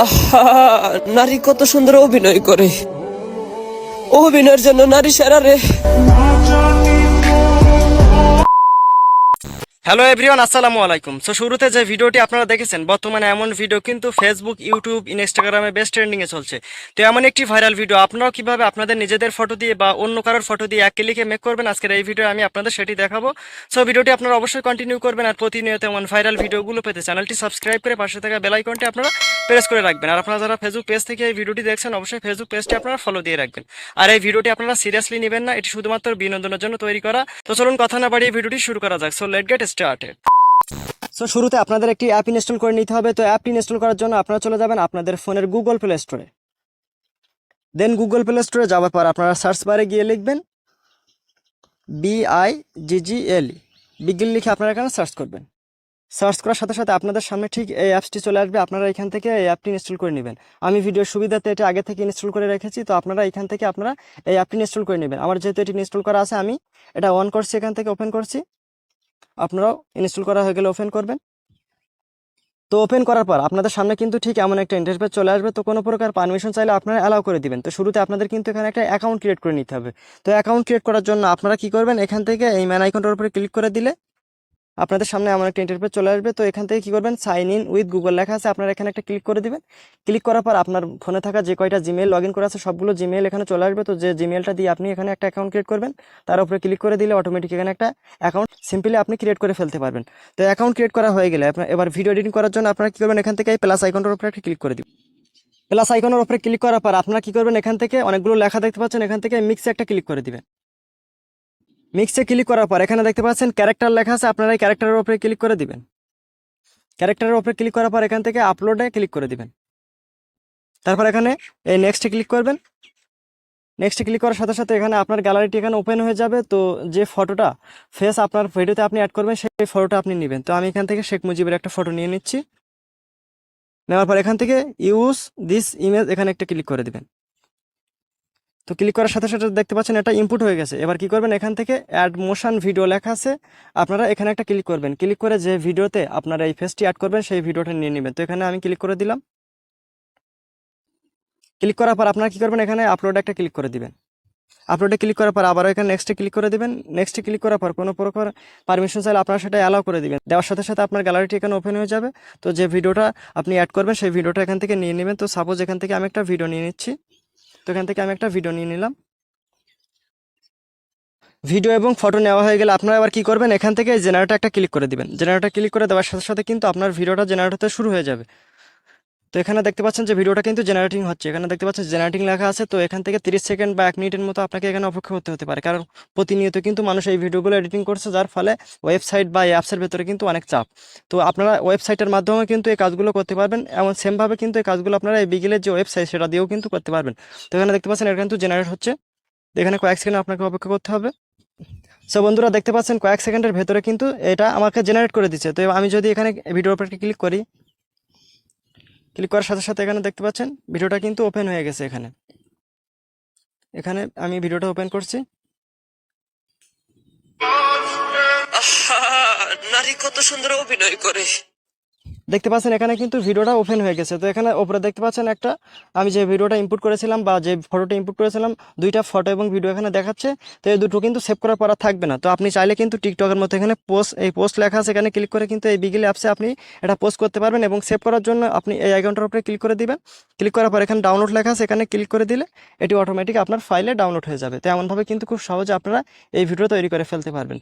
আহা, নারী কত সুন্দর অভিনয় করে। অভিনয়ের জন্য নারী সেরা রে। হ্যালো এভরিওয়ান, আসসালামু আলাইকুম। সো শুরুতে যে ভিডিওটি আপনারা দেখেছেন, বর্তমানে এমন ভিডিও কিন্তু ফেসবুক, ইউটিউব, ইনস্টাগ্রামে বেস্ট ট্রেন্ডিংয়ে চলছে। তো এমন একটি ভাইরাল ভিডিও আপনারাও কিভাবে আপনাদের নিজেদের ফটো দিয়ে বা অন্য কারোর ফটো দিয়ে এক ক্লিকে মেক করবেন, আজকের এই ভিডিও আমি আপনাদের সেটি দেখাবো। সো ভিডিওটি আপনারা অবশ্যই কন্টিনিউ করবেন, আর প্রতিনিয়ত এমন ভাইরাল ভিডিওগুলো পেতে চ্যানেলটি সাবস্ক্রাইব করে পাশে থাকা বেল আইকনটি আপনারা প্রেস করে রাখবেন। আর আপনারা যারা ফেসবুক পেজ থেকে এই ভিডিওটি দেখছেন, অবশ্যই ফেসবুক পেজটি আপনারা ফলো দিয়ে রাখবেন। আর এই ভিডিওটি আপনারা সিরিয়াসলি নেবেন না, এটি শুধুমাত্র বিনোদনের জন্য তৈরি করা। তো চলুন কথা না বাড়িয়ে ভিডিওটি শুরু করা যাক। So late get started. So শুরুতে আপনাদের একটি অ্যাপ ইনস্টল করে নিতে হবে। তো অ্যাপটি ইনস্টল করার জন্য আপনারা চলে যাবেন আপনাদের ফোনের গুগল প্লে স্টোরে। দেন গুগল প্লে স্টোরে যাওয়ার পর আপনারা সার্চ বারে গিয়ে লিখবেন BIGGL, বিগিল লিখে আপনারা এখানে সার্চ করবেন। সার্চ করার সাথে সাথে আপনাদের সামনে ঠিক এই অ্যাপসটি চলে আসবে। আপনারা এখান থেকে এই অ্যাপটি ইনস্টল করে নেবেন। আমি ভিডিওর সুবিধাতে এটা আগে থেকে ইনস্টল করে রেখেছি, তো আপনারা এখান থেকে আপনারা এই অ্যাপটি ইনস্টল করে নেবেন। আমার যেহেতু এটি ইনস্টল করা আছে, আমি এটা অন করছি, এখান থেকে ওপেন করছি। আপনারাও ইনস্টল করা হয়ে গেলে ওপেন করবেন। তো ওপেন করার পর আপনাদের সামনে কিন্তু ঠিক এমন একটা ইন্টারফেস চলে আসবে। তো কোনো প্রকার পারমিশন চাইলে আপনারা অ্যালাউ করে দিবেন। তো শুরুতে আপনাদের কিন্তু এখানে একটা অ্যাকাউন্ট ক্রিয়েট করে নিতে হবে। তো অ্যাকাউন্ট ক্রিয়েট করার জন্য আপনারা কি করবেন, এখান থেকে এই ম্যান আইকনটার উপরে ক্লিক করে দিলে আপনাদের সামনে এমন একটা ইন্টারফেস চলে আসবে। তো এখান থেকে কি করবেন, সাইন ইন উইথ গুগল লেখা আছে, আপনারা এখানে একটা ক্লিক করে দিবেন। ক্লিক করার পর আপনার ফোনে থাকা যে কয়টা জিমেইল লগ ইন করা আছে সবগুলো জিমেইল এখানে চলে আসবে। তো যে জিমেইলটা দিয়ে আপনি এখানে একটা অ্যাকাউন্ট ক্রিয়েট করবেন, তার উপরে ক্লিক করে দিলে অটোমেটিক এখানে একটা অ্যাকাউন্ট সিম্পলি আপনি ক্রিয়েট করে ফেলতে পারবেন। তো অ্যাকাউন্ট ক্রিয়েট করা হয়ে গেলে আপনার এবার ভিডিও এডিটিং করার জন্য আপনারা কি করবেন, এখান থেকে এই প্লাস আইকনটার উপরে একটা ক্লিক করে দিবেন। প্লাস আইকনের উপরে ক্লিক করার পর আপনারা কি করবেন, এখান থেকে অনেকগুলো লেখা দেখতে পাচ্ছেন, এখান থেকে মিক্সে একটা ক্লিক করে দিবেন। মিক্সে ক্লিক করার পর এখানে দেখতে পাচ্ছেন ক্যারেক্টার লেখা আছে, আপনারা এই ক্যারেক্টারের উপরে ক্লিক করে দিবেন। ক্যারেক্টারের উপরে ক্লিক করার পর এখান থেকে আপলোডে ক্লিক করে দিবেন। তারপর এখানে এই নেক্সটে ক্লিক করবেন। নেক্সটে ক্লিক করার সাথে সাথে এখানে আপনার গ্যালারিটি এখানে ওপেন হয়ে যাবে। তো যে ফটোটা ফেস আপনার ভিডিওতে আপনি অ্যাড করবেন, সেই ফটোটা আপনি নেবেন। তো আমি এখান থেকে শেখ মুজিবের একটা ফটো নিয়ে নিচ্ছি। নেওয়ার পর এখান থেকে ইউজ দিস ইমেজ এখানে একটা ক্লিক করে দিবেন। তো ক্লিক করার সাথে সাথে দেখতে পাচ্ছেন এটা ইনপুট হয়ে গেছে। এবার কি করবেন, এখান থেকে অ্যাড মোশন ভিডিও লেখা আছে, আপনারা এখানে একটা ক্লিক করবেন। ক্লিক করে যে ভিডিওতে আপনারা এই ফেসটি অ্যাড করবেন সেই ভিডিওটা নিয়ে নেবেন। তো এখানে আমি ক্লিক করে দিলাম। ক্লিক করার পর আপনারা কি করবেন, এখানে আপলোড একটা ক্লিক করে দিবেন। আপলোডে ক্লিক করার পর আবার এখানে নেক্সটে ক্লিক করে দিবেন। নেক্সটে ক্লিক করার পর কোনো প্রকার পারমিশন চাইলে আপনারা সেটা অ্যালাউ করে দিবেন। দেওয়ার সাথে সাথে আপনার গ্যালারিটি এখানে ওপেন হয়ে যাবে। তো যে ভিডিওটা আপনি অ্যাড করবেন সেই ভিডিওটা এখান থেকে নিয়ে নেবেন। তো সাপোজ এখান থেকে আমি একটা ভিডিও নিয়ে নিচ্ছি। তো এখান থেকে আমি একটা ভিডিও নিয়ে নিলাম। ভিডিও এবং ফটো নেওয়া হয়ে গেলে আপনারা আবার কি করবেন, এখান থেকে জেনারেটর একটা ক্লিক করে দিবেন। জেনারেটর ক্লিক করে দেওয়ার সাথে সাথে কিন্তু আপনার ভিডিওটা জেনারেট হতে শুরু হয়ে যাবে। তো এখানে দেখতে পাচ্ছেন যে ভিডিওটা কিন্তু জেনারেটিং হচ্ছে, এখানে দেখতে পাচ্ছেন জেনারেটিং লেখা আছে। তো এখান থেকে 30 সেকেন্ড বা 1 মিনিটের মতো আপনাকে এখানে অপেক্ষা করতে হতে পারে, কারণ প্রতিনিয়ত কিন্তু মানুষ এই ভিডিওগুলো এডিটিং করছে, যার ফলে ওয়েবসাইট বা অ্যাপসের ভেতরে কিন্তু অনেক চাপ। তো আপনারা ওয়েবসাইটের মাধ্যমে কিন্তু এই কাজগুলো করতে পারবেন, এমন সেমভাবে কিন্তু এই কাজগুলো আপনারা এই বিগিলের যে ওয়েবসাইট সেটা দিয়েও কিন্তু করতে পারবেন। তো এখানে দেখতে পাচ্ছেন এটা কিন্তু জেনারেট হচ্ছে। এখানে কয়েক সেকেন্ড আপনাকে অপেক্ষা করতে হবে। সো বন্ধুরা দেখতে পাচ্ছেন কয়েক সেকেন্ডের ভেতরে কিন্তু এটা আমাকে জেনারেট করে দিচ্ছে। তো আমি যদি এখানে ভিডিওর উপর ক্লিক করি, ক্লিক করার সাথে সাথে এখানে দেখতে পাচ্ছেন ভিডিওটা কিন্তু ওপেন হয়ে গেছে। এখানে এখানে আমি ভিডিওটা ওপেন করছি। আহা, নারী কত সুন্দর অভিনয় করে। দেখতে পাচ্ছেন এখানে কিন্তু ভিডিওটা ওপেন হয়ে গেছে। তো এখানে উপরে দেখতে পাচ্ছেন একটা আমি যে ভিডিওটা ইনপুট করেছিলাম বা যে ফটোটা ইনপুট করেছিলাম, দুইটা ফটো এবং ভিডিও এখানে দেখাচ্ছে। তো এই দুটো কিন্তু সেভ করার পর আর থাকবে না। তো আপনি চাইলে কিন্তু টিকটকের মতো এখানে পোস্ট লেখা আছে, এখানে ক্লিক করে কিন্তু এই বিগিল অ্যাপসে আপনি এটা পোস্ট করতে পারবেন। এবং সেভ করার জন্য আপনি এই আইকনটার উপরে ক্লিক করে দিবেন। ক্লিক করার পর এখানে ডাউনলোড লেখা আছে, এখানে ক্লিক করে দিলে এটি অটোমেটিক আপনার ফাইলে ডাউনলোড হয়ে যাবে। তো এমনভাবে কিন্তু খুব সহজে আপনারা এই ভিডিও তৈরি করে ফেলতে পারবেন।